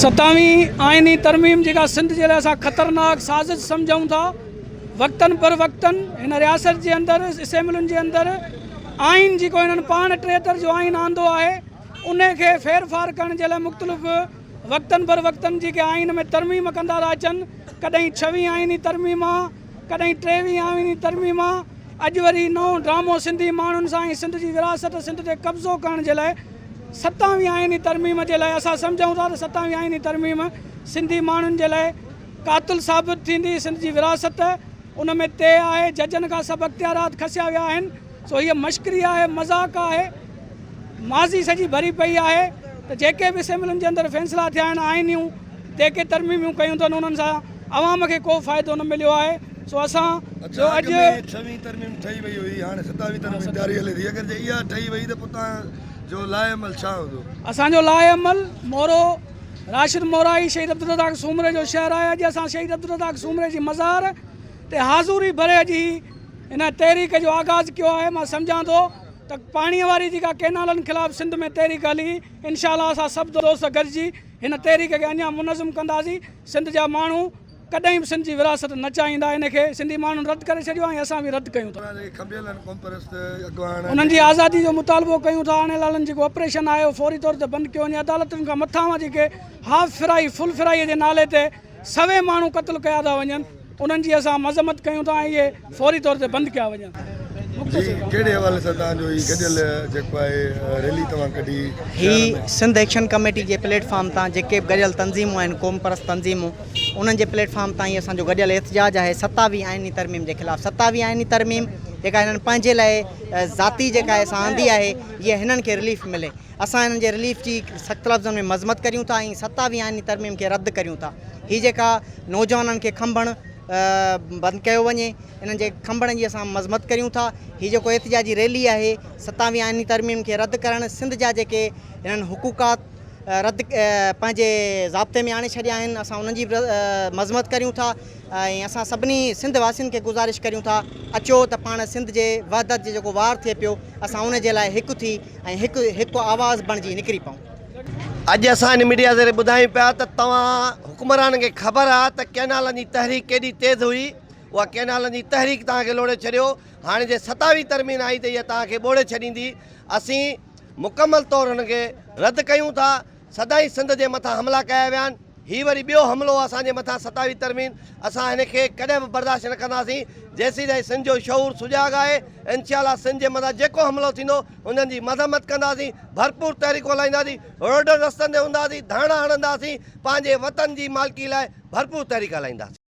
27वीं आइनी तरमीम जेका सिंध जे लाइ असां ख़तरनाक साज़िश सम्झूं था। वक़्तनि पर वक़्तनि हिन रियासत जे अंदरि असेंबलियुनि जे अंदरि आइन जेको हिननि पाण 73 जो आइन आंदो आहे उन खे फेरफार करण जे लाइ मुख़्तलिफ़ वक़्तनि पर वक़्तनि जेके आइन में तरमीम कंदा था अचनि। कॾहिं 26वीं आइनी तरमीम आहे, कॾहिं 23वीं आइनी तरमीम आहे। अॼु वरी नओं ड्रामो सिंधी माण्हुनि सां ऐं सिंध जी विरासत सिंध ते कब्ज़ो करण जे लाइ 27वीं आइनी तरमीम जे लाइ असां सम्झूं था त 27वीं आइनी तरमीम सिंधी माण्हुनि जे लाइ क़ातिल साबित थींदी। सिंध जी विरासत उन में तय आहे, जजनि खां सभु अख़्तियारात खसिया विया आहिनि। सो हीअ मश्करी आहे, मज़ाक़ आहे, माज़ी सॼी भरी पई आहे त जेके बि असेंबलियुनि जे अंदरि फ़ैसिला थिया आहिनि आइनियूं जेके तरमीमियूं कयूं अथनि उन्हनि सां अवाम खे को फ़ाइदो न मिलियो आहे। सो असां जो अॼु 26वीं तरमीम ठही वई हुई, हाणे 27वीं तरमीम जारी हले थी। अगरि जे इहा ठही वई त पोइ जो लाइअमल छा हूंदो? असांजो लाइअमल मोरो राशिद मोराई शहीद अब्दुल रज़ाक सूमरे जो शहर आहे। अॼु असां शहीद अब्दुल रज़ाक सूमरे जी मज़ार ते हाज़ूरी भरे अॼु हिन तहरीक जो आगाज़ कयो आहे। मां सम्झां थो त पाणीअ वारी जेका कैनालनि ख़िलाफ़ सिंध में तहरीक हली, इंशाअल्लाह असां सभु दोस्त गॾिजी हिन तहरीक खे अञा मुनज़म कंदासीं। सिंध जा माण्हू कॾहिं बि सिंध जी विरासत न चाहींदा, इन खे सिंधी माण्हू रद्द करे छॾियो ऐं असां बि रद्द कयूं था। उन्हनि जी आज़ादी जो मुतालबो कयूं था। हाणे लालनि जेको ऑपरेशन आयो फौरी तौर ते बंदि कयो वञे। अदालतुनि खां मथां जेके हाफ फ्राई फुल फ्राई जे नाले ते सवे माण्हू क़त्ल कया था वञनि, उन्हनि जी असां मज़म्मत कयूं था ऐं इहे फौरी तौर ते बंदि कया वञनि। कहिड़े हवाले सां तव्हांजो ही गॾियल जेको आहे रैली तव्हां कढी? ही सिंध एक्शन कमेटी जे प्लेटफॉर्म तां जेके बि गॾियल तंज़ीमूं आहिनि, क़ौम परस्त तंज़ीमूं, उन्हनि जे प्लेटफॉर्म तां ही असांजो गॾियल एहतजाज आहे 27वीं आइनी तरमीम जे ख़िलाफ़ु। 27वीं आइनी तरमीम जेका हिननि पंहिंजे लाइ ज़ाती जेका असां आंदी आहे, हीअ हिननि खे रिलीफ मिले। असां हिननि जे रिलीफ जी सख़्तु लफ़्ज़नि में मज़मत करियूं था ऐं 27वीं आइनी तरमीम खे रद्द करियूं था। हीअ जेका नौजवाननि खे खंभण बंदि कयो वञे, इन्हनि जे खंभण जी असां मज़मत करियूं था। हीअ जेको एहतजाजी रैली आहे 27वीं आइनी तरमीम खे रद्द करणु, सिंध जा जेके हिननि हुकूकात रद्द पंहिंजे ज़ाब्ते में आणे छॾिया आहिनि, असां उन्हनि जी मज़मत करियूं था ऐं असां सभिनी सिंध वासियुनि खे गुज़ारिश करियूं था अचो त पाण सिंध जे वहदत जो जेको वार थिए पियो असां उन जे लाइ हिकु थी ऐं हिकु आवाज़ बणिजी निकिरी पऊं। अॼु असां हिन मीडिया ज़रिए ॿुधायूं पिया त तव्हां हुकुमरान खे ख़बर आहे त कैनालनि जी तहरीक केॾी तेज़ हुई। उहा कैनालनि जी तहरीक तव्हांखे लोड़े छॾियो। हाणे जे 27वीं तरमीम आई त इहा तव्हांखे ॿोड़े छॾींदी। असीं मुकमल तौरु हुनखे रद्द कयूं था। सदाईं सिंध जे मथां हमला कया विया आहिनि, हीउ वरी ॿियो हमिलो असांजे मथां 27वीं तरमीम। असां हिन खे कॾहिं बि बर्दाश्त न कंदासीं जेसीं ताईं सिंध जो शऊर सुजाॻ आहे। इंशाअल्लाह सिंध जे मथां जेको हमिलो थींदो उन्हनि जी मज़म्मत कंदासीं, भरपूर तहरीकूं हलाईंदासीं, रोड रस्तनि ते हूंदासीं, धारणा हणंदासीं, पंहिंजे वतन जी मालिकी लाइ भरपूर तहरीक हलाईंदासीं।